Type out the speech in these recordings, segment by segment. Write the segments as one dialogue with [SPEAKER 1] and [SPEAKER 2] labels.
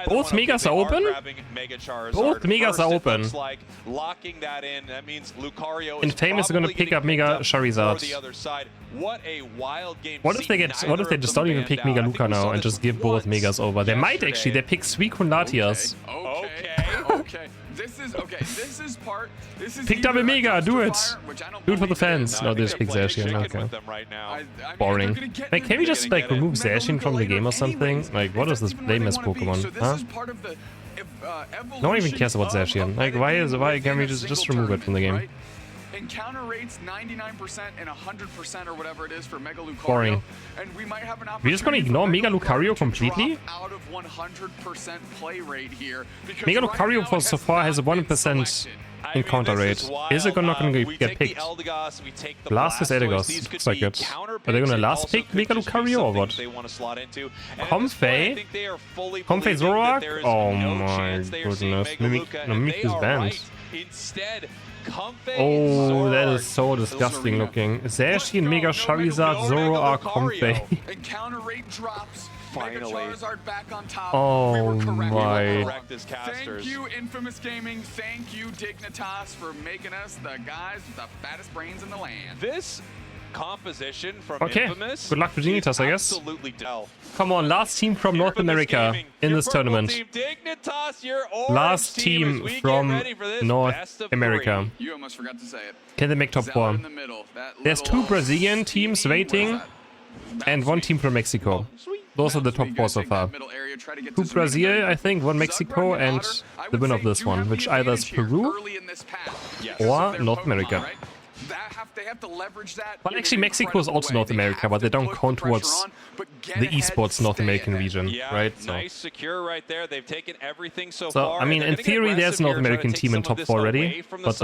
[SPEAKER 1] Both Megas are open? Both Megas are open. Infamous is gonna pick up Mega Charizard. What if they just don't even pick Mega Luca now and just give both Megas over? They might actually. They pick Suicune Latias.
[SPEAKER 2] Okay. This is
[SPEAKER 1] pick double Mega, do it! Do it for the fans. No, they just pick Zacian, okay. Boring. Like, can we just like remove Zacian from the game or something? Like, what is this lame-ass Pokemon? Huh? No one even cares about Zacian. Like, why can't we just remove it from the game?
[SPEAKER 2] Encounter rates 99% and 100% or whatever it is for Mega Lucario.
[SPEAKER 1] Boring.
[SPEAKER 2] And we might have an
[SPEAKER 1] We're just gonna ignore Mega Lucario completely?
[SPEAKER 2] Out of 100% play rate here.
[SPEAKER 1] Mega Lucario for so far has a 1% encounter rate. Is it not gonna get picked? Last is Eldegoss. Looks like it. Are they gonna last pick Mega Lucario or what? Comfey? Comfey Zoroark? Oh my goodness. Mimic is banned. Oh, that is so disgusting looking. Zacian, Mega Charizard, Zoroark, Comfey. Oh my.
[SPEAKER 2] Thank you, Infamous Gaming. Thank you, Dignitas, for making us the guys with the fattest brains in the land.
[SPEAKER 3] This composition from
[SPEAKER 1] okay,
[SPEAKER 3] Infamous,
[SPEAKER 1] good luck to Dignitas, I guess. Come on, last team from North America in this tournament. Last team from North America.
[SPEAKER 2] You almost forgot to say it.
[SPEAKER 1] Can they make top 4? There's 2 Brazilian teams waiting and 1 team from Mexico. Those are the top 4 so far. 2 Brazil, I think, 1 Mexico, and the winner of this one, which either is Peru or North America. But actually Mexico is also North America, but they don't count towards the esports North American region, right? So.
[SPEAKER 3] Nice secure right there. They've taken everything so
[SPEAKER 1] I mean, in theory, there's a North American team in top 4 already, but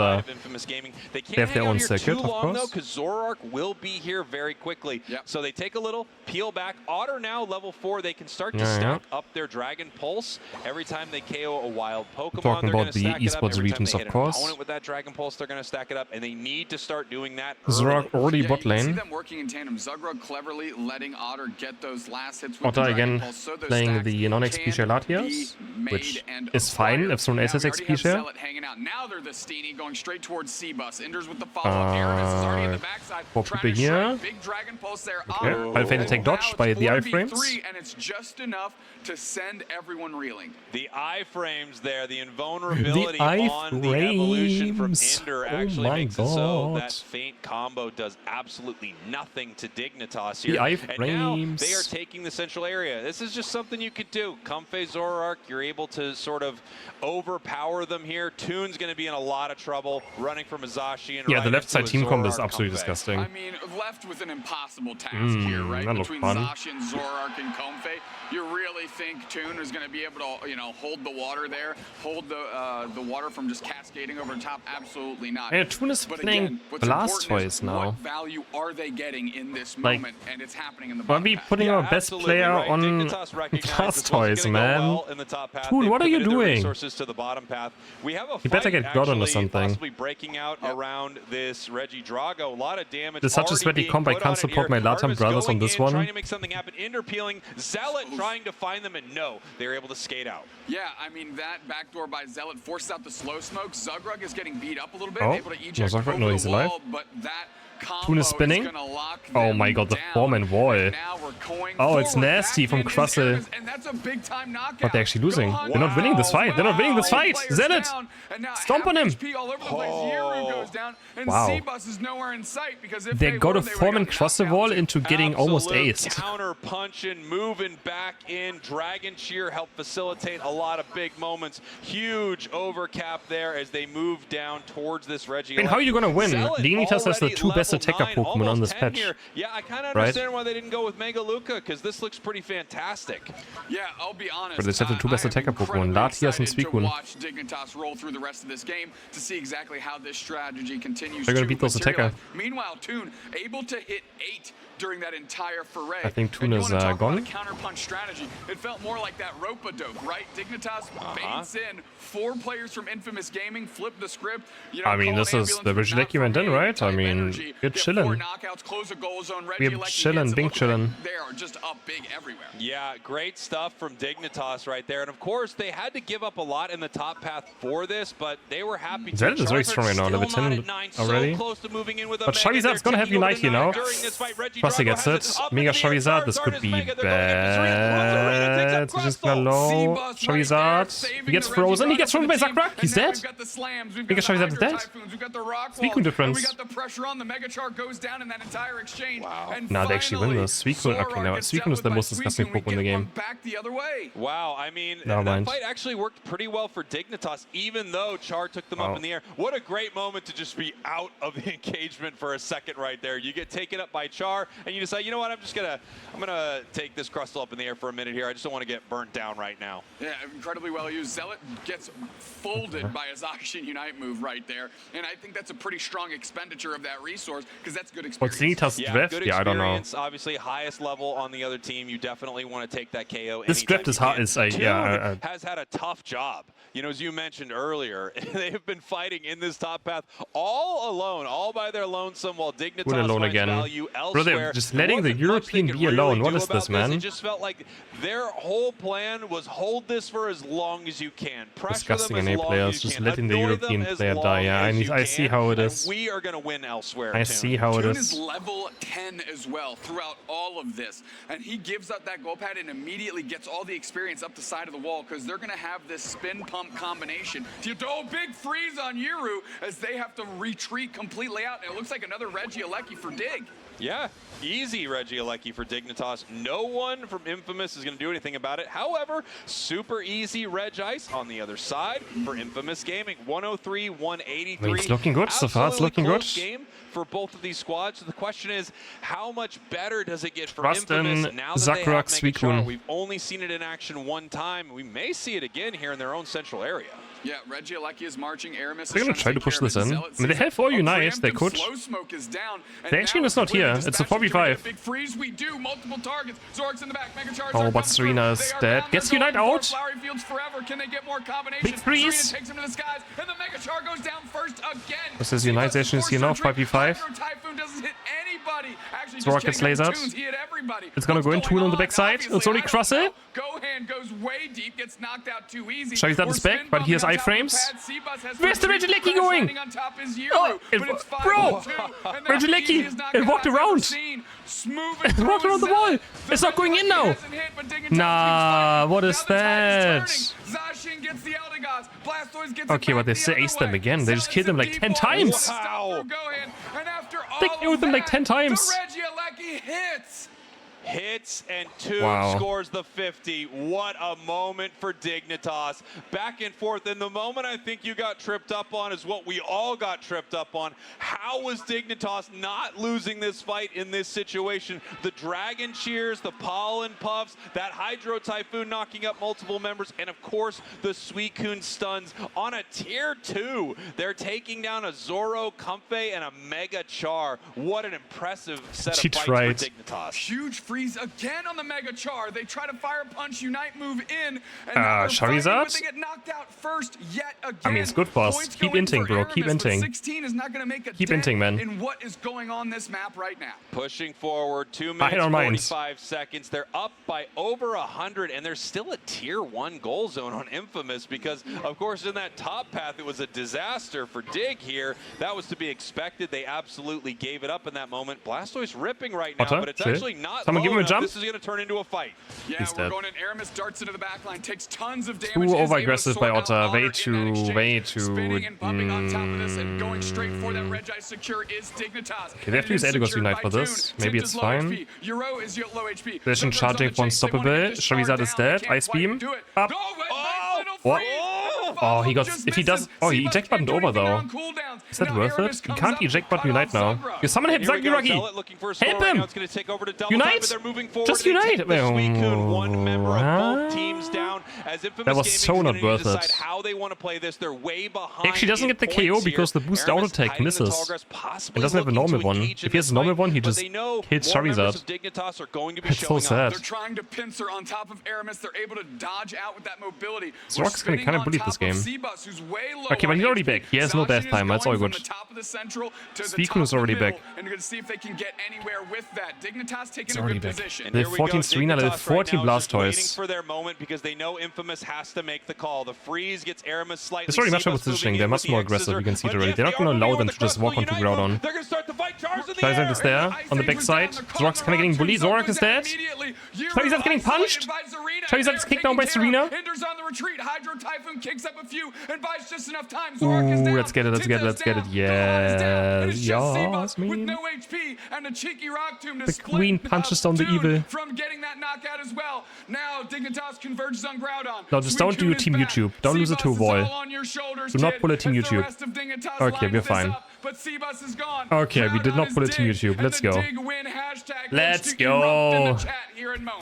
[SPEAKER 1] they have their own circuit, of course.
[SPEAKER 3] Because Zoroark will be here very quickly. So they take a little, peel back. Otter now, level 4, they can start to stack up their Dragon Pulse. Every time they KO a wild Pokemon,
[SPEAKER 1] talking about the esports regions, of course.
[SPEAKER 3] With that Dragon Pulse, they're going to stack it up, and they need to start doing that.
[SPEAKER 1] Zoroark already bot lane.
[SPEAKER 2] See them working in tandem. Zugrug cleverly letting Otter get those last hits with
[SPEAKER 1] Otter again playing the non-XP share Latias, which is fine if someone else has XP share.
[SPEAKER 2] Now they're the Steenie going straight towards C-Bus. Enders with the follow-up. Aramis is already in the backside.
[SPEAKER 1] 4 people here.
[SPEAKER 2] Big Dragon Pulse there.
[SPEAKER 1] Okay. I'll faint take dodge by the iframes.
[SPEAKER 2] And it's just enough to send everyone reeling.
[SPEAKER 3] The iframes there, the invulnerability on the evolution from Ender actually makes it so that faint combo does absolutely nothing to Dignitas here.
[SPEAKER 1] The iframes.
[SPEAKER 3] And now they are taking the central area. This is just something you could do. Comfey Zoroark, you're able to sort of overpower them here. Toon's going to be in a lot of trouble running from Azashi and
[SPEAKER 1] the left side team combo is absolutely disgusting.
[SPEAKER 2] I mean, left with an impossible task here, right? Between Zacian and Zoroark and Comfey. You really think Toon is going to be able to, you know, hold the water there, hold the water from just cascading over the top? Absolutely not.
[SPEAKER 1] Yeah, Toon is playing Blastoise now.
[SPEAKER 2] What value are they getting in this moment? And it's happening in the
[SPEAKER 1] why are we putting our best player on Blastoise, man? Toon, what are you doing? You better get Groudon or something.
[SPEAKER 3] Breaking out around this Regidrago. A lot of damage.
[SPEAKER 1] There's such a sweaty comp, I can't support my Latam brothers on this one.
[SPEAKER 3] Trying to make something happen. Ender peeling. Zealot trying to find them, and no, they're able to skate out.
[SPEAKER 2] Yeah, I mean, that backdoor by Zealot forces out the slow smoke. Zugrug is getting beat up a little bit,
[SPEAKER 1] oh,
[SPEAKER 2] able to eject over
[SPEAKER 1] no, he's
[SPEAKER 2] the
[SPEAKER 1] alive.
[SPEAKER 2] wall, but that
[SPEAKER 1] Toon is spinning. Oh my god, the form wall. Oh, it's nasty from Crustle. But they're actually losing. They're not winning this fight. They're not winning this fight. Zenit! Stomp on him! Wow. They got a form and cross the wall into getting almost aced.
[SPEAKER 3] Counter punching, moving back in. Dragon Cheer helped facilitate a lot of big moments. Huge overcap there as they move down towards this Reggie.
[SPEAKER 1] And how are you gonna win? Dignitas has the 2 best attacker Pokemon on this patch.
[SPEAKER 3] Yeah, I kind of understand why they didn't go with Mega Luca, because this looks pretty fantastic.
[SPEAKER 2] Yeah, I'll be honest.
[SPEAKER 1] But they have the 2 best attacker Pokemon, Latias and Suicune.
[SPEAKER 2] Watch Dignitas roll through the rest of this game to see exactly how this strategy continues.
[SPEAKER 1] They're gonna beat those attacker.
[SPEAKER 2] Meanwhile, Toon able to hit 8 during that entire foray.
[SPEAKER 1] I think Toon is gone.
[SPEAKER 2] Counterpunch strategy. It felt more like that rope-a-dope, right? Dignitas baits in 4 players from Infamous Gaming, flip the script. You know,
[SPEAKER 1] I mean, this is the Relentless event in, right? I mean, we're chilling. We're chilling, bing chilling.
[SPEAKER 2] They are just up big everywhere.
[SPEAKER 3] Yeah, great stuff from Dignitas right there. And of course, they had to give up a lot in the top path for this, but they were happy to.
[SPEAKER 1] Zed is very strong right now, level 10 already. But Charizard's gonna have Unite here now. Frosty gets it. Mega Charizard, this could be bad. He's just gonna low. Charizard. He gets frozen. He gets frozen by Zakrak. He's dead. Mega Charizard is dead. Suicune difference. Nah, they actually win this. Suicune, okay, now Suicune is the most disgusting Pokemon in the game.
[SPEAKER 3] Wow, I mean, that fight actually worked pretty well for Dignitas, even though Char took them up in the air. What a great moment to just be out of the engagement for a second right there. You get taken up by Char, and you decide, you know what, I'm gonna take this Crustle up in the air for a minute here. I just don't want to get burnt down right now.
[SPEAKER 2] Yeah, incredibly well used. Zealot gets folded by a Zacian Unite move right there, and I think that's a pretty strong expenditure of that resource, because that's good experience.
[SPEAKER 1] What's Dignitas draft?
[SPEAKER 3] Good
[SPEAKER 1] I don't know.
[SPEAKER 3] Obviously, highest level on the other team. You definitely want to take that KO.
[SPEAKER 1] This draft is hard. Has
[SPEAKER 3] had a tough job. You know, as you mentioned earlier, they have been fighting in this top path all alone, all by their lonesome, while Dignitas finds value elsewhere.
[SPEAKER 1] Bro, they're just letting the European be alone. What is this, man?
[SPEAKER 3] It just felt like their whole plan was hold this for as long as you can.
[SPEAKER 1] Disgusting NA players, just letting the European player die. Yeah, I see how it is.
[SPEAKER 3] We are going to win elsewhere.
[SPEAKER 1] I see how it is.
[SPEAKER 2] Toon is level 10 as well throughout all of this, and he gives up that goal pad and immediately gets all the experience up the side of the wall, because they're going to have this spin pump combination. Big freeze on Yuru as they have to retreat completely out, and it looks like another Regieleki for Dig.
[SPEAKER 3] Yeah, easy Regieleki for Dignitas. No one from Infamous is going to do anything about it. However, super easy Reg Ice on the other side for Infamous Gaming. 103, 183.
[SPEAKER 1] I mean, it's looking good so far. It's looking good.
[SPEAKER 3] Game for both of these squads. So the question is, how much better does it get for Infamous now that they have Mega Char? We've only seen it in action one time. We may see it again here in their own central area.
[SPEAKER 2] Yeah, Regieleki is marching. Aramis
[SPEAKER 1] they're gonna try to push this in. I mean, they have all Unite. They could. The action is not here. It's a 4v5.
[SPEAKER 2] Big freeze. We do multiple targets. Zork's in the back. Mega Charizard.
[SPEAKER 1] Oh, but Serena is dead. Gets Unite out.
[SPEAKER 2] Can they get more combinations?
[SPEAKER 1] Big freeze.
[SPEAKER 2] Takes him to the skies, and the Mega Char goes down first again.
[SPEAKER 1] This is Unite station is here now. 5v5. Zork gets lasered. It's gonna go in. Toon on the backside. It's only Crustle.
[SPEAKER 2] Gohan goes way deep. Gets knocked out too easy.
[SPEAKER 1] Charizard is back, but he has iframes. Where's the Regieleki going? Oh, bro! Regieleki! It walked around! It walked around the wall! It's not going in now! Nah, what is that? Okay, but they aced them again. They just killed them like 10 times! They killed them like 10 times!
[SPEAKER 3] Hits and Toon scores the 50. What a moment for Dignitas. Back and forth. And the moment I think you got tripped up on is what we all got tripped up on. How was Dignitas not losing this fight in this situation? The Dragon Cheers, the Pollen Puffs, that Hydro Typhoon knocking up multiple members, and of course the Suicune stuns on a tier 2. They're taking down a Zoro, Comfey, and a Mega Char. What an impressive set of fights for Dignitas.
[SPEAKER 2] Huge freeze again on the Mega Char. They try to fire punch Unite move in, and
[SPEAKER 1] Charizard?
[SPEAKER 2] they get knocked out first yet again.
[SPEAKER 1] I mean, it's good for us. Keep inting, bro. Keep inting.
[SPEAKER 2] 16 is not going to make a
[SPEAKER 1] Keep inting, man.
[SPEAKER 2] In what is going on this map right now.
[SPEAKER 3] Pushing forward, 2 minutes, 45 seconds. They're up by over 100, and there's still a tier 1 goal zone on Infamous because, of course, in that top path, it was a disaster for Dig here. That was to be expected. They absolutely gave it up in that moment. Blastoise ripping right now, but it's actually not
[SPEAKER 1] Someone give him a jump.
[SPEAKER 3] This is going to turn into a fight.
[SPEAKER 2] Yeah, we're going in. Aramis darts into the backline, takes tons of damage.
[SPEAKER 1] Too over-aggressive by Otter. Way too.
[SPEAKER 2] Spinning and bumping on top of this and going straight for that Reg Ice secure is Dignitas.
[SPEAKER 1] Okay, they have to use Edgar's Unite for this. Maybe it's fine.
[SPEAKER 2] Euro is low HP.
[SPEAKER 1] Vision charging for unstoppable. Charizard is dead. Ice Beam. Up.
[SPEAKER 2] What?
[SPEAKER 1] Oh, he got... If he does... Oh, he eject buttoned over, though. Is that worth it? You can't eject button Unite now. You summon him, Zagi Ruggy! Help him! Unite! Just Unite! That was so not worth it. He actually doesn't get the KO because the boost auto attack misses. It doesn't have a normal one. If he has a normal one, he just hits Charizard. It's so sad.
[SPEAKER 2] They're trying to pincer on top of Aramis. They're able to dodge out with that mobility.
[SPEAKER 1] Zork's gonna kind of bully this game. Okay, but he's already back. He has no death time. That's all good. Suicune is already back.
[SPEAKER 2] And going to see if they can get anywhere with that. Dignitas taking a good position.
[SPEAKER 1] They have 14 Serena, they have 14 Blastoise.
[SPEAKER 3] For their moment because they know Infamous has to make the call. The freeze gets Aramis slightly.
[SPEAKER 1] It's already much better positioning. They're much more aggressive. You can see it already. They're not going to allow them to just walk onto Groudon.
[SPEAKER 3] They're going to start the fight.
[SPEAKER 1] Charizard is there on the backside. Zork's kind of getting bullied. Zorak is dead. Charizard's getting punched. Charizard is kicked down by Serena.
[SPEAKER 2] Hinder's on the retreat. Hydro Typhoon kicks up a few and buys just enough time.
[SPEAKER 1] Ooh, let's get it. Let's get it. Let's get it. Yes.
[SPEAKER 2] With no HP and a cheeky rock tomb to
[SPEAKER 1] the queen punches down the evil.
[SPEAKER 2] From getting that knockout as well. Now Dignitas converges on Groudon.
[SPEAKER 1] No, just don't do Team YouTube. Don't lose it to a wall. Do not pull a Team YouTube. Okay, we're fine. Okay, we did not pull it to YouTube. Let's go. Let's go.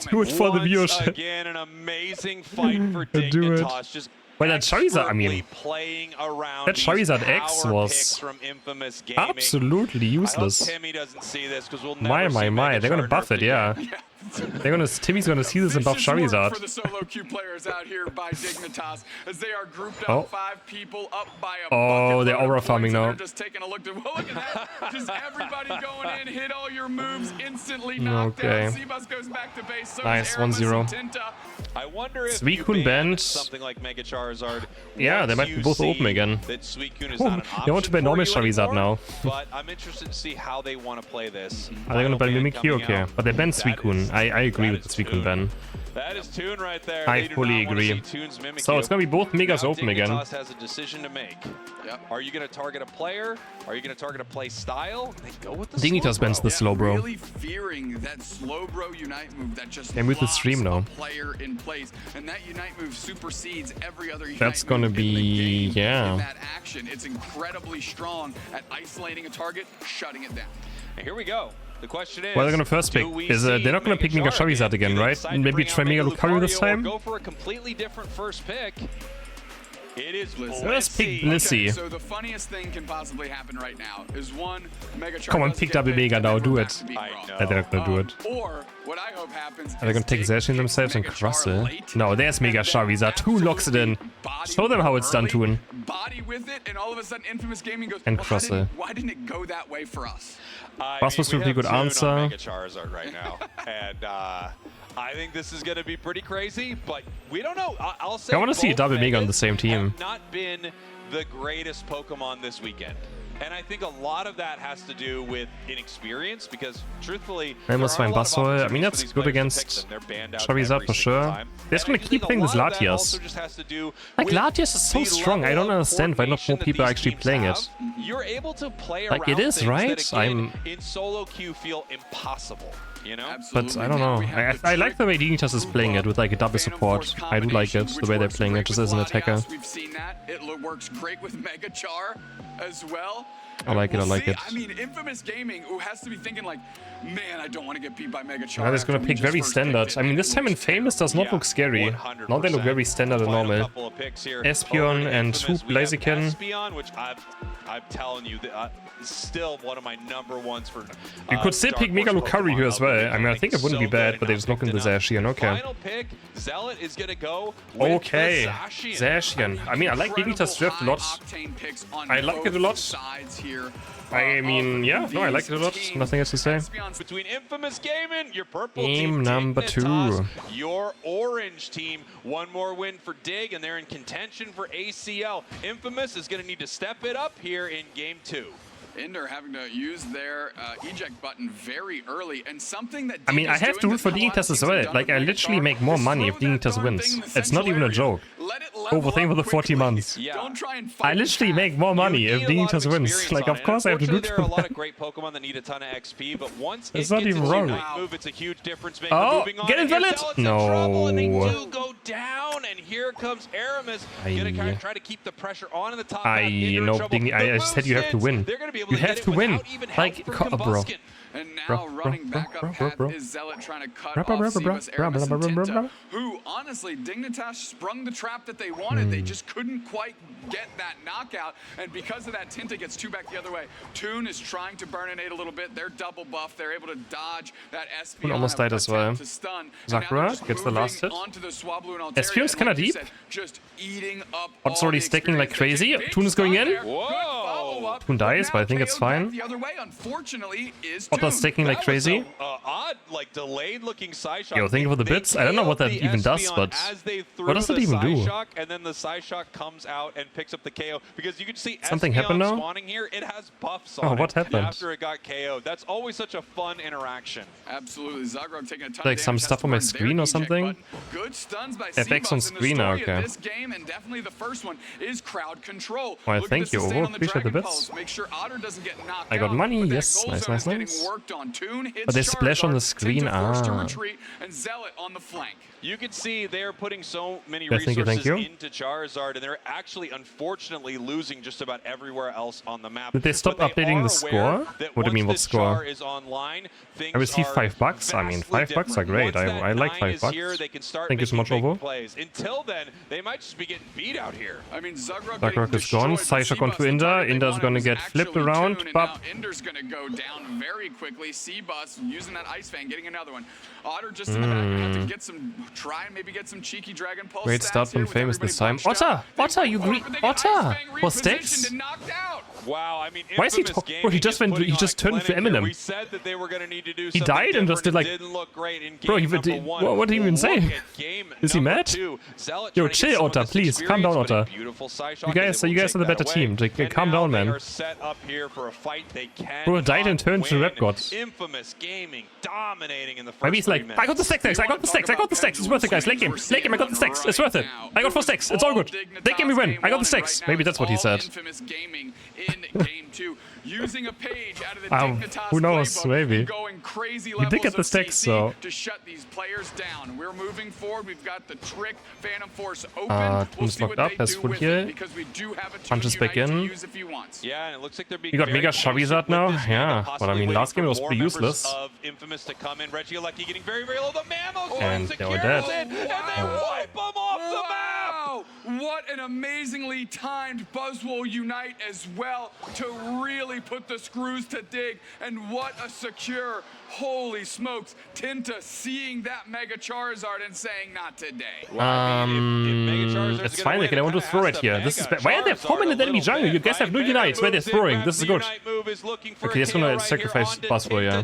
[SPEAKER 1] Do it for the viewership.
[SPEAKER 3] Again, an amazing fight for Dignitas. Just
[SPEAKER 1] well, that Charizard, I mean, that Charizard X was absolutely useless. My, they're gonna buff it, yeah. Timmy's gonna see this and buff Charizard.
[SPEAKER 2] For the solo queue players out here by Dignitas, as they are grouped up 5 people up by a
[SPEAKER 1] bucket they're aura farming now.
[SPEAKER 2] Just taking a look at look at that. Just everybody going in, hit all your moves, instantly knocked down. Seabus goes back to base. So
[SPEAKER 1] nice, 1-0.
[SPEAKER 3] I wonder if
[SPEAKER 1] Suicune banned
[SPEAKER 3] something like Mega Charizard.
[SPEAKER 1] Yeah, they might be both open again. They want to ban normal Charizard now.
[SPEAKER 3] But I'm interested to see how they want to play this.
[SPEAKER 1] Are they gonna ban Mimikyu? Okay, but they banned Suicune. I agree with the Suicune ban.
[SPEAKER 3] That is Toon right there.
[SPEAKER 1] I fully agree. So it's gonna be both Megas open again.
[SPEAKER 3] Dignitas has a decision to make. Are you gonna target a player? Are you gonna target a play style? They go with the
[SPEAKER 1] Dignitas bans the slow bro.
[SPEAKER 2] Really fearing that slow bro unite move that just
[SPEAKER 1] and with the stream now.
[SPEAKER 2] Player in place, and that unite move supersedes every other unite
[SPEAKER 1] That's gonna be
[SPEAKER 2] in that action. It's incredibly strong at isolating a target, shutting it down.
[SPEAKER 3] And here we go. The question is,
[SPEAKER 1] well, they're gonna first pick. They're not gonna pick Mega Charizard again, right? Maybe try Mega Lucario this time?
[SPEAKER 3] Go for a completely different first pick. It is
[SPEAKER 1] Let's pick Blissey.
[SPEAKER 2] Okay, so the funniest thing can possibly happen right now is one Mega Charizard.
[SPEAKER 1] Come on, pick double Mega now, do it. They're not gonna do it.
[SPEAKER 2] Or what I hope happens
[SPEAKER 1] Are they gonna take Zacian themselves and crush it? No, there's Mega Charizard. Toon locks it in. Show them how it's done, Toon.
[SPEAKER 2] Body with it, and all of a sudden Infamous Gaming goes,
[SPEAKER 1] and crush it.
[SPEAKER 2] Why didn't it go that way for us?
[SPEAKER 1] Boss was a pretty good answer.
[SPEAKER 3] Mega Charizard right now, and I think this is going to be pretty crazy, but we don't know. I'll say
[SPEAKER 1] I want to see a double Mega on the same team.
[SPEAKER 3] Have not been the greatest Pokemon this weekend. And I think a lot of that has to do with inexperience, because truthfully,
[SPEAKER 1] I must find Buzzsaw. I mean, that's good against Charizard for sure. They're just gonna keep playing this Latias. Like, Latias is so strong. I don't understand why not more people are actually playing it.
[SPEAKER 3] You're able to play
[SPEAKER 1] like, it is, right?
[SPEAKER 3] In solo queue feel impossible. You know?
[SPEAKER 1] But I don't know. I like the way Dignitas is playing it with like a double support. I do like it, the way they're playing it just as an attacker.
[SPEAKER 2] We've seen that. It works great with Mega Char as well.
[SPEAKER 1] I like it, I like it.
[SPEAKER 2] I mean, Infamous Gaming, who has to be thinking like, man, I don't want to get beat by Mega Char.
[SPEAKER 1] Now they're gonna pick very standard. I mean, this time in Famous does not look scary. Now they look very standard and normal. Espeon and two Blaziken.
[SPEAKER 3] Espeon, which I'm telling you, still one of my #1s for.
[SPEAKER 1] You could still pick Mega Lucario here as well. I mean, I think it wouldn't be bad, but they just look into Zacian. Okay.
[SPEAKER 3] Final pick, Zealot is gonna go.
[SPEAKER 1] Okay, Zacian. I mean, I like Dignitas draft a lot. I like it a lot. I mean, yeah, no, I like it a lot. Nothing else to say.
[SPEAKER 3] Between Infamous Gaming, your purple
[SPEAKER 1] team number 2.
[SPEAKER 3] Your orange team, one more win for Dig, and they're in contention for ACL. Infamous is going to need to step it up here in Game 2.
[SPEAKER 2] Ender having to use their eject button very early, and something that
[SPEAKER 1] I mean, I have to root for Dignitas as well. Like, I literally make more money if Dignitas wins. It's not even a joke.
[SPEAKER 2] Let
[SPEAKER 1] Overthink for the 40 months.
[SPEAKER 3] Yeah.
[SPEAKER 2] Don't try and
[SPEAKER 1] I literally make more money if Dignitas wins. Like, of course I have to do
[SPEAKER 3] there are a lot of great Pokemon that need a ton of XP, but once
[SPEAKER 1] it's
[SPEAKER 3] it
[SPEAKER 1] not
[SPEAKER 3] gets
[SPEAKER 1] even
[SPEAKER 3] its
[SPEAKER 1] wrong.
[SPEAKER 3] Unite move, it's a huge difference maker.
[SPEAKER 1] Oh,
[SPEAKER 3] Moving on,
[SPEAKER 1] get
[SPEAKER 3] and
[SPEAKER 1] invalid!
[SPEAKER 3] here's Zealot's in trouble, and they
[SPEAKER 1] No.
[SPEAKER 3] do go down, and here comes Aramis. Gonna kind of try to keep the pressure on in the top half.
[SPEAKER 1] I said you have to win.
[SPEAKER 3] They're gonna be able
[SPEAKER 1] You
[SPEAKER 3] to
[SPEAKER 1] have
[SPEAKER 3] get
[SPEAKER 1] to
[SPEAKER 3] it
[SPEAKER 1] win.
[SPEAKER 3] without even
[SPEAKER 1] Like,
[SPEAKER 3] help for
[SPEAKER 1] bro.
[SPEAKER 3] Combusken.
[SPEAKER 2] And now running back up path is Zealot trying to cut off Sebas, Aramis, and Tinta, who, honestly, Dignitas sprung the trap that they wanted. They just couldn't quite get that knockout, and because of that, Tinta gets 2 back the other way. Toon is trying to burninate a little bit. They're double buff. They're able to dodge that Espeon.
[SPEAKER 1] Almost died as well. Sakura gets the last hit. Espeon's kinda deep.
[SPEAKER 2] Just eating up
[SPEAKER 1] Odd's already stacking like crazy. Toon is going in.
[SPEAKER 3] Whoa!
[SPEAKER 1] Toon dies, but I think it's fine.
[SPEAKER 2] The other way, unfortunately, is
[SPEAKER 1] Odd's stacking like crazy.
[SPEAKER 3] Odd, like delayed looking Psyshock.
[SPEAKER 1] Yo, thank you for the bits. I don't know what that even does, but what does it even do?
[SPEAKER 3] And then the Psyshock comes out and picks up the KO because you can see
[SPEAKER 1] Something
[SPEAKER 3] Espeon
[SPEAKER 1] happened now?
[SPEAKER 3] spawning here. It has buffs on
[SPEAKER 1] what
[SPEAKER 3] it
[SPEAKER 1] happened?
[SPEAKER 3] after it got KO'd. That's always such a fun interaction.
[SPEAKER 2] Absolutely, Zagreb taking a ton
[SPEAKER 1] Like
[SPEAKER 2] of
[SPEAKER 1] some
[SPEAKER 2] damage,
[SPEAKER 1] stuff
[SPEAKER 2] has
[SPEAKER 1] on
[SPEAKER 2] to
[SPEAKER 1] my
[SPEAKER 2] burn
[SPEAKER 1] screen
[SPEAKER 2] their
[SPEAKER 1] or
[SPEAKER 2] eject
[SPEAKER 1] something?
[SPEAKER 2] button. Good stuns by
[SPEAKER 1] FX
[SPEAKER 2] Sebas
[SPEAKER 1] on
[SPEAKER 2] in the
[SPEAKER 1] screen,
[SPEAKER 2] story
[SPEAKER 1] okay.
[SPEAKER 2] of this game, and definitely the first one is crowd control.
[SPEAKER 1] Why,
[SPEAKER 2] Look at
[SPEAKER 1] thank
[SPEAKER 2] the
[SPEAKER 1] you,
[SPEAKER 2] sustain
[SPEAKER 1] Ovo.
[SPEAKER 2] on the
[SPEAKER 1] Appreciate the
[SPEAKER 2] Dragon
[SPEAKER 1] bits.
[SPEAKER 2] Pulse. Make sure Otter doesn't get knocked
[SPEAKER 1] I got
[SPEAKER 2] out,
[SPEAKER 1] money,
[SPEAKER 2] but that
[SPEAKER 1] yes,
[SPEAKER 2] goal
[SPEAKER 1] nice,
[SPEAKER 2] zone
[SPEAKER 1] nice,
[SPEAKER 2] is getting
[SPEAKER 1] nice.
[SPEAKER 2] worked on. Toon hits
[SPEAKER 1] But they splash on the
[SPEAKER 2] Charizard,
[SPEAKER 1] screen,
[SPEAKER 2] Tinta forced to
[SPEAKER 1] ah.
[SPEAKER 2] retreat, and Zealot on the flank.
[SPEAKER 3] You can see they're putting so many
[SPEAKER 1] Yeah, thank
[SPEAKER 3] resources
[SPEAKER 1] you.
[SPEAKER 3] into Charizard, and they're actually, unfortunately, losing just about everywhere else on the map.
[SPEAKER 1] Did they stop
[SPEAKER 3] But they
[SPEAKER 1] updating
[SPEAKER 3] are
[SPEAKER 1] the score?
[SPEAKER 3] aware that
[SPEAKER 1] What do you mean, what
[SPEAKER 3] once this
[SPEAKER 1] score?
[SPEAKER 3] Char is online,
[SPEAKER 1] I received
[SPEAKER 3] things
[SPEAKER 1] $5.
[SPEAKER 3] are
[SPEAKER 1] I mean,
[SPEAKER 3] vastly
[SPEAKER 1] $5 are great.
[SPEAKER 3] different. Once
[SPEAKER 1] I like
[SPEAKER 3] that 9 is
[SPEAKER 1] $5.
[SPEAKER 3] here, they can start
[SPEAKER 1] Thank you so much,
[SPEAKER 3] making big
[SPEAKER 1] Ovo.
[SPEAKER 3] plays. Until then, they might just be getting beat out here.
[SPEAKER 2] I mean,
[SPEAKER 1] Zagreb is gone. Psyshock onto Inder. Inder's gonna get flipped around. Bop.
[SPEAKER 2] Inder's gonna go down very quickly. C-Bus using that Ice Fan, getting another one. Otter just in the back, have to get some, try and maybe get some cheeky Dragon Pulse.
[SPEAKER 1] Great start from Famous this time. Otter! Otter, you agree? Otter! Was sticks?
[SPEAKER 3] Wow, I mean,
[SPEAKER 1] Why is he
[SPEAKER 3] Infamous
[SPEAKER 1] bro, he just
[SPEAKER 3] Gaming
[SPEAKER 1] went, he
[SPEAKER 3] is
[SPEAKER 1] just
[SPEAKER 3] putting
[SPEAKER 1] turned
[SPEAKER 3] on a
[SPEAKER 1] into
[SPEAKER 3] clinic here.
[SPEAKER 1] Eminem.
[SPEAKER 3] We said that they were going to need to do
[SPEAKER 1] He
[SPEAKER 3] something
[SPEAKER 1] died and just did
[SPEAKER 3] different.
[SPEAKER 1] like,
[SPEAKER 3] It didn't look great in game
[SPEAKER 1] bro,
[SPEAKER 3] number one.
[SPEAKER 1] what did he even say?
[SPEAKER 3] Look at game
[SPEAKER 1] Is he
[SPEAKER 3] number
[SPEAKER 1] mad?
[SPEAKER 3] 2. Zealot
[SPEAKER 1] Yo,
[SPEAKER 3] trying to get
[SPEAKER 1] chill,
[SPEAKER 3] some of
[SPEAKER 1] Otter,
[SPEAKER 3] this
[SPEAKER 1] please. Calm down,
[SPEAKER 3] experience, but a
[SPEAKER 1] Otter.
[SPEAKER 3] beautiful Psyshock,
[SPEAKER 1] You guys
[SPEAKER 3] and they will
[SPEAKER 1] are
[SPEAKER 3] take
[SPEAKER 1] the
[SPEAKER 3] that
[SPEAKER 1] better
[SPEAKER 3] away.
[SPEAKER 1] team. Like,
[SPEAKER 3] And
[SPEAKER 1] calm
[SPEAKER 3] now
[SPEAKER 1] down, man.
[SPEAKER 3] They are set up here for a fight they can.
[SPEAKER 1] Bro died and turned to Rap God.
[SPEAKER 3] Infamous Gaming dominating in the first
[SPEAKER 1] Maybe he's like,
[SPEAKER 3] 3
[SPEAKER 1] I got the stacks, I got the stacks, I got the stacks. It's worth it, guys. Lake him, I got the stacks. It's worth it. I got 4 stacks. It's all good. Lake him, we win. I got the stacks. Maybe that's what he said.
[SPEAKER 2] Infamous Gaming in game 2, using a page out of the Dignitas
[SPEAKER 1] who knows,
[SPEAKER 2] playbook,
[SPEAKER 1] maybe.
[SPEAKER 2] going crazy
[SPEAKER 1] He did get
[SPEAKER 2] levels
[SPEAKER 1] the
[SPEAKER 2] of
[SPEAKER 1] sticks,
[SPEAKER 2] CC
[SPEAKER 1] so.
[SPEAKER 2] to shut these players down. We're moving forward. We've got the Trick Phantom Force open. We'll
[SPEAKER 1] Toon's
[SPEAKER 2] see what
[SPEAKER 1] locked up,
[SPEAKER 2] they
[SPEAKER 1] has
[SPEAKER 2] do
[SPEAKER 1] full
[SPEAKER 2] with
[SPEAKER 1] heal.
[SPEAKER 2] it, because we do have a Toon
[SPEAKER 1] Punches back
[SPEAKER 2] Unite to
[SPEAKER 1] in.
[SPEAKER 2] use if he wants.
[SPEAKER 3] Yeah, and it looks like they're being
[SPEAKER 1] You got
[SPEAKER 3] very
[SPEAKER 1] Mega
[SPEAKER 3] patient
[SPEAKER 1] Charizard
[SPEAKER 3] with
[SPEAKER 1] now?
[SPEAKER 3] this
[SPEAKER 1] Yeah,
[SPEAKER 3] game,
[SPEAKER 1] but I
[SPEAKER 3] possibly
[SPEAKER 1] mean, last game
[SPEAKER 3] waiting
[SPEAKER 1] it was
[SPEAKER 3] for
[SPEAKER 1] pretty
[SPEAKER 3] more members
[SPEAKER 1] useless.
[SPEAKER 3] Of Infamous to come in. Regieleki getting very, very low. The Mammoth
[SPEAKER 1] And they were
[SPEAKER 3] secures
[SPEAKER 1] dead.
[SPEAKER 3] it, and they wipe them off the map.
[SPEAKER 2] Wow! What an amazingly timed Buzzwole Unite as well to really put the screws to Dig, and what a secure, holy smokes, Tinta seeing that Mega Charizard and saying not today.
[SPEAKER 1] It's fine, I want to throw it here. This is bad. Why are there 4 minute enemy jungle? You guys have no unites where they're throwing. This is good. Okay, he's gonna sacrifice Buzzwole, yeah.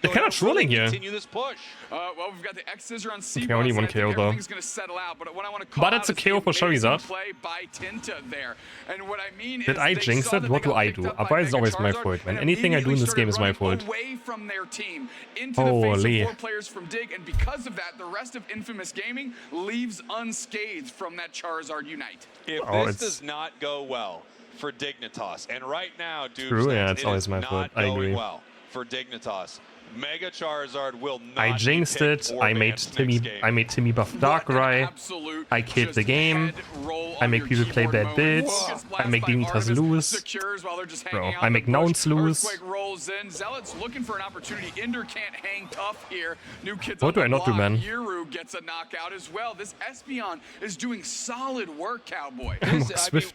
[SPEAKER 1] They're kind of trolling here.
[SPEAKER 2] Well, we've got the X Scissor on C.
[SPEAKER 1] only one KO though.
[SPEAKER 2] Everything's gonna settle out, but what I want to call
[SPEAKER 1] But it's a
[SPEAKER 2] out is
[SPEAKER 1] KO for
[SPEAKER 2] the amazing
[SPEAKER 1] Charizard.
[SPEAKER 2] play by Tinta there. And what I mean
[SPEAKER 1] Did
[SPEAKER 2] is
[SPEAKER 1] I
[SPEAKER 2] they
[SPEAKER 1] jinx
[SPEAKER 2] saw
[SPEAKER 1] it?
[SPEAKER 2] that
[SPEAKER 1] What
[SPEAKER 2] they
[SPEAKER 1] do
[SPEAKER 2] got
[SPEAKER 1] I
[SPEAKER 2] picked
[SPEAKER 1] do?
[SPEAKER 2] up by
[SPEAKER 1] Abba is
[SPEAKER 2] Mega
[SPEAKER 1] always my
[SPEAKER 2] Charizard
[SPEAKER 1] fault, man.
[SPEAKER 2] and
[SPEAKER 1] Anything I do in this game is my
[SPEAKER 2] immediately
[SPEAKER 1] fault.
[SPEAKER 2] started running away from their team into the
[SPEAKER 1] Holy.
[SPEAKER 2] face of 4 players from Dig, and because of that, the rest of Infamous Gaming leaves unscathed from that Charizard Unite.
[SPEAKER 3] If this does not go well for Dignitas, and right now, dude,
[SPEAKER 1] True, yeah, it's
[SPEAKER 3] it
[SPEAKER 1] always
[SPEAKER 3] is
[SPEAKER 1] my
[SPEAKER 3] not
[SPEAKER 1] fault. I
[SPEAKER 3] going
[SPEAKER 1] agree.
[SPEAKER 3] well for Dignitas. Mega Charizard will not.
[SPEAKER 1] I jinxed it. I made Timmy buff Darkrai. I killed the game. I make people play bad builds. I make Dignitas lose. Bro, I make Nouns lose.
[SPEAKER 2] Rolls in. Zealot's looking for an opportunity. Inder can't hang tough here. New kids
[SPEAKER 1] What do I not do, man?
[SPEAKER 2] Yuru gets a knockout as well. This Espeon is doing solid work, Cowboy.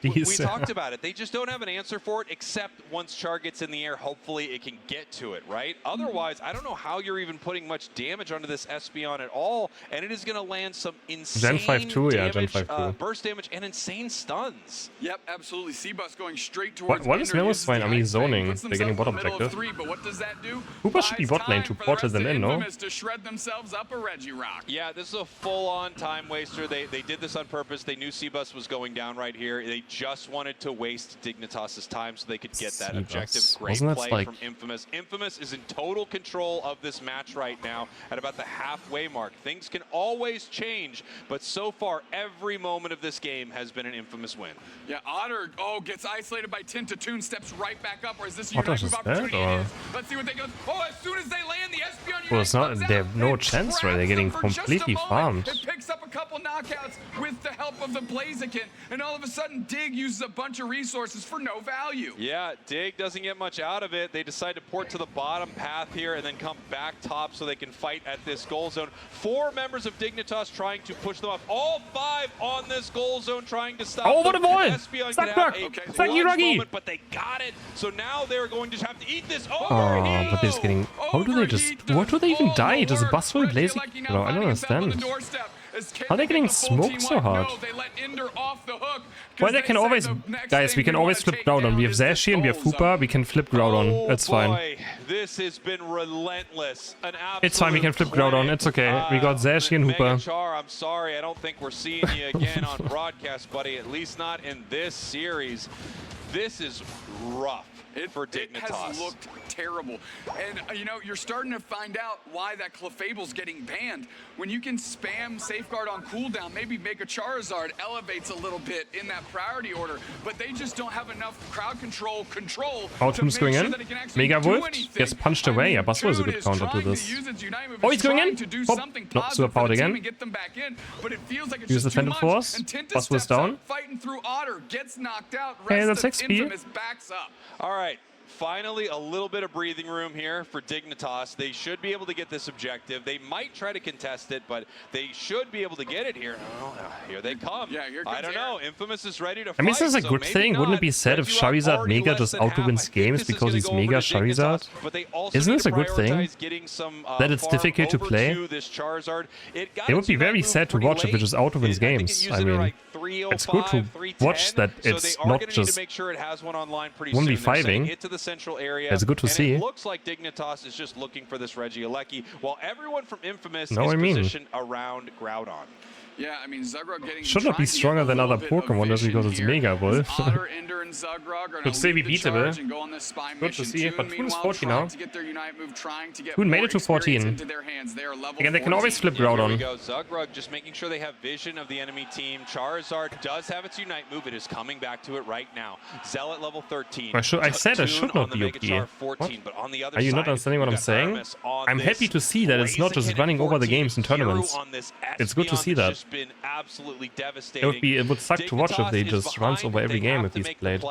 [SPEAKER 3] We talked about it. They just don't have an answer for it, except once Char gets in the air, hopefully it can get to it, right? Otherwise, I don't know how you're even putting much damage onto this Espeon at all, and it is going to land some insane
[SPEAKER 1] Gen 5 too, yeah, Gen
[SPEAKER 3] damage,
[SPEAKER 1] 5 too.
[SPEAKER 3] burst damage, and insane stuns.
[SPEAKER 2] Yep, absolutely. C-Bus going straight towards
[SPEAKER 1] What is
[SPEAKER 2] Inder,
[SPEAKER 1] Melo's
[SPEAKER 2] uses
[SPEAKER 1] fine?
[SPEAKER 2] the
[SPEAKER 1] I mean,
[SPEAKER 2] Ice Fang,
[SPEAKER 1] zoning.
[SPEAKER 2] puts
[SPEAKER 1] They're getting
[SPEAKER 2] themselves
[SPEAKER 1] bot
[SPEAKER 2] in the middle of
[SPEAKER 1] objective.
[SPEAKER 2] 3, but what does that do?
[SPEAKER 1] Hoopa should be
[SPEAKER 2] Buys
[SPEAKER 1] bot lane
[SPEAKER 2] time
[SPEAKER 1] to
[SPEAKER 2] for the
[SPEAKER 1] portal
[SPEAKER 2] rest
[SPEAKER 1] them
[SPEAKER 2] of
[SPEAKER 1] in, no?
[SPEAKER 2] Infamous to shred themselves up a Regirock.
[SPEAKER 3] Yeah, this is a full-on time waster. They did this on purpose. They knew C-Bus was going down right here. They just wanted to waste Dignitas' time so they could get that objective. Great
[SPEAKER 1] Wasn't that
[SPEAKER 3] play
[SPEAKER 1] like
[SPEAKER 3] from Infamous. Infamous is in total control control of this match right now at about the halfway mark. Things can always change, but so far, every moment of this game has been an infamous win.
[SPEAKER 2] Yeah, Otter, gets isolated by Tune, steps right back up, or is this a
[SPEAKER 1] Otter
[SPEAKER 2] unite move
[SPEAKER 1] is
[SPEAKER 2] opportunity?
[SPEAKER 1] dead, or?
[SPEAKER 2] Let's see what they go. Oh, as soon as they land, the Espeon
[SPEAKER 1] Well, it's not.
[SPEAKER 2] comes
[SPEAKER 1] They
[SPEAKER 2] out
[SPEAKER 1] have no
[SPEAKER 2] and
[SPEAKER 1] chance, right?
[SPEAKER 2] traps
[SPEAKER 1] They're getting
[SPEAKER 2] them for just a
[SPEAKER 1] completely
[SPEAKER 2] moment.
[SPEAKER 1] farmed.
[SPEAKER 2] It picks up a couple knockouts with the help of the Blaziken, and all of a sudden, Dig uses a bunch of resources for no value.
[SPEAKER 3] Yeah, Dig doesn't get much out of it. They decide to port to the bottom path here and then come back top so they can fight at this goal zone. 4 members of Dignitas trying to push them off. All 5 on this goal zone trying to stop
[SPEAKER 1] Oh, what a
[SPEAKER 3] them.
[SPEAKER 1] ball!
[SPEAKER 3] Espeon
[SPEAKER 1] Zack
[SPEAKER 3] can have
[SPEAKER 1] Rock!
[SPEAKER 3] a
[SPEAKER 1] Thank you,
[SPEAKER 3] clutch
[SPEAKER 1] Ruggy!
[SPEAKER 3] moment, but they got it. So now they're going to have to eat this.
[SPEAKER 1] Oh, but they're just getting... How do they just... What do they even die? Does a bus full blazing? No, I don't understand. How are they getting smoked so hard? Well, they can always... Guys, we can always flip Groudon. We have Zashi and we have Hoopa. We can flip Groudon. It's fine.
[SPEAKER 3] This has been relentless.
[SPEAKER 1] It's fine, we can flip Groudon. It's okay. We got Zashi and Hoopa.
[SPEAKER 3] Char, I'm sorry. I don't think we're seeing you again on broadcast, buddy. At least not in this series. This is rough. For Dignitas.
[SPEAKER 2] It has looked terrible. And, you know, you're starting to find out why that Clefable's getting banned. When you can spam Safeguard on cooldown, maybe make a Charizard elevates a little bit in that priority order, but they just don't have enough crowd control
[SPEAKER 1] Toon's going in. Mega Wolf gets punched away. Yeah, Buzzwole is a good counter to this. Oh, he's going in. Oh, no, super powered again. Use the Phantom Force. Buzzwole is down. Hey, that's XP.
[SPEAKER 3] All right, finally a little bit of breathing room here for Dignitas. They should be able to get this objective. They might try to contest it, but they should be able to get it here. Oh, here they come.
[SPEAKER 2] Yeah, here comes
[SPEAKER 3] I don't know. Infamous is ready to fight.
[SPEAKER 1] I mean, this is a good thing. Wouldn't it be sad if Charizard Mega just auto-wins games because he's Mega Charizard? Isn't this a good thing? That it's difficult to play? It would be very sad to watch if it just auto-wins games. I mean, it's good to watch that it's not just 1v5ing. It's good to see.
[SPEAKER 3] It looks like Dignitas is just looking for this Regieleki, while everyone from Infamous is positioned around Groudon.
[SPEAKER 2] Yeah, I mean, Zugrog getting
[SPEAKER 1] should not be stronger than other Pokemon just because it's Mega Wolf.
[SPEAKER 2] Good
[SPEAKER 1] to see we beatable. Good to see, but Toon is 40 now. Toon made it to 14. Again, they can always flip Groudon.
[SPEAKER 3] Zugrog just making sure they have vision of the enemy team. Charizard does have its Unite move. It is coming back to it right now. Zealot level 13.
[SPEAKER 1] I said I should not be OP. What? Are you not understanding what I'm saying? I'm happy to see that it's not just running over the games in tournaments. It's good to see that.
[SPEAKER 3] Been absolutely devastating.
[SPEAKER 1] It would suck to watch if they just runs over every game if he's played.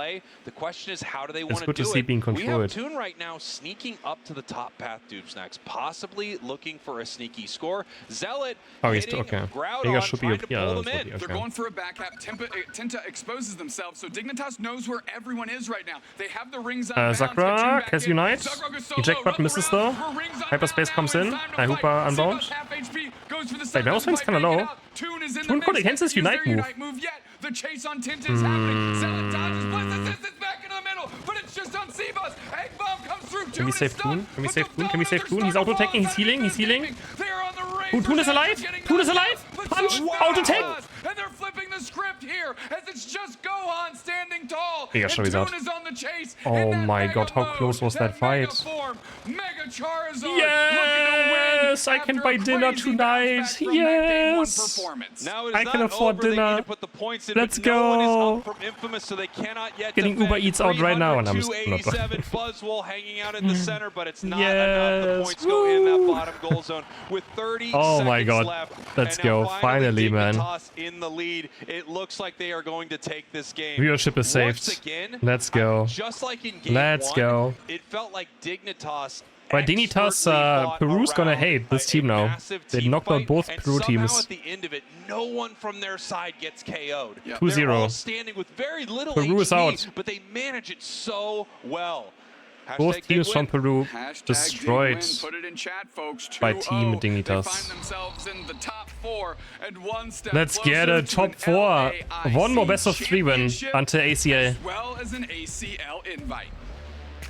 [SPEAKER 3] The question is, how do they want to do it?
[SPEAKER 1] It's good to see being controlled.
[SPEAKER 3] We have Toon right now sneaking up to the top path, Doobsnacks, possibly looking for a sneaky score. Zealot hitting Groudon,
[SPEAKER 1] Mega should be
[SPEAKER 3] trying to pull them in.
[SPEAKER 2] They're going for a back half. Tinta exposes themselves, so Dignitas knows where everyone is right now. They have the rings on
[SPEAKER 1] Zakra has Unite. Eject button misses though. Hyperspace comes in. Hoopa unbound. Wait, Meowthing's kind of low. Toon could against his Unite move.
[SPEAKER 2] The chase on Tint is happening. Zealot dodges, plus assist back in the middle, but it's just on Seabus. Egg bomb comes through.
[SPEAKER 1] Can we save Toon? Can we save Toon? Can we save Toon? He's auto-taking, he's healing, he's healing. Toon is alive! Toon is alive! Punch! Auto-take!
[SPEAKER 2] And they're flipping the script here as it's just Gohan standing tall.
[SPEAKER 1] Mega Charizard. Oh my god, how close was that fight? Yes! I can buy dinner tonight! Yes! I can afford dinner. Let's go! Getting Uber Eats out right now, and I'm just not.
[SPEAKER 3] Buzzwole hanging out in the center, but it's not enough. The points go in that bottom goal zone with 30
[SPEAKER 1] oh my god.
[SPEAKER 3] left.
[SPEAKER 1] Let's go. Finally, man.
[SPEAKER 3] In the lead. It looks like they are going to take this game.
[SPEAKER 1] Viewership is saved.
[SPEAKER 3] Again,
[SPEAKER 1] let's go.
[SPEAKER 3] Just like in game
[SPEAKER 1] let's go.
[SPEAKER 3] It felt like Dignitas.
[SPEAKER 1] But Dignitas, Peru's gonna hate this team now. They knocked out both Peru teams.
[SPEAKER 3] At the end of it, no one from their side gets KO'd.
[SPEAKER 1] 2-0.
[SPEAKER 3] Standing with very little
[SPEAKER 1] Peru is out.
[SPEAKER 3] But they manage it so well.
[SPEAKER 1] Both teams from Peru destroyed by Team Dignitas. Let's get a top 4. One more best of 3 win until ACL.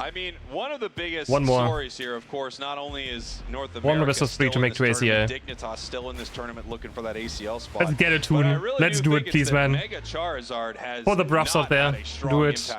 [SPEAKER 3] I mean, one of the biggest stories here, of course, not only is North America
[SPEAKER 1] one more best of 3 to make to ACL.
[SPEAKER 3] Dignitas still in this tournament looking for that ACL spot.
[SPEAKER 1] Let's get it, Toon. Let's do it, please, man.
[SPEAKER 3] Mega Charizard has
[SPEAKER 1] for the bruffs out there, do it.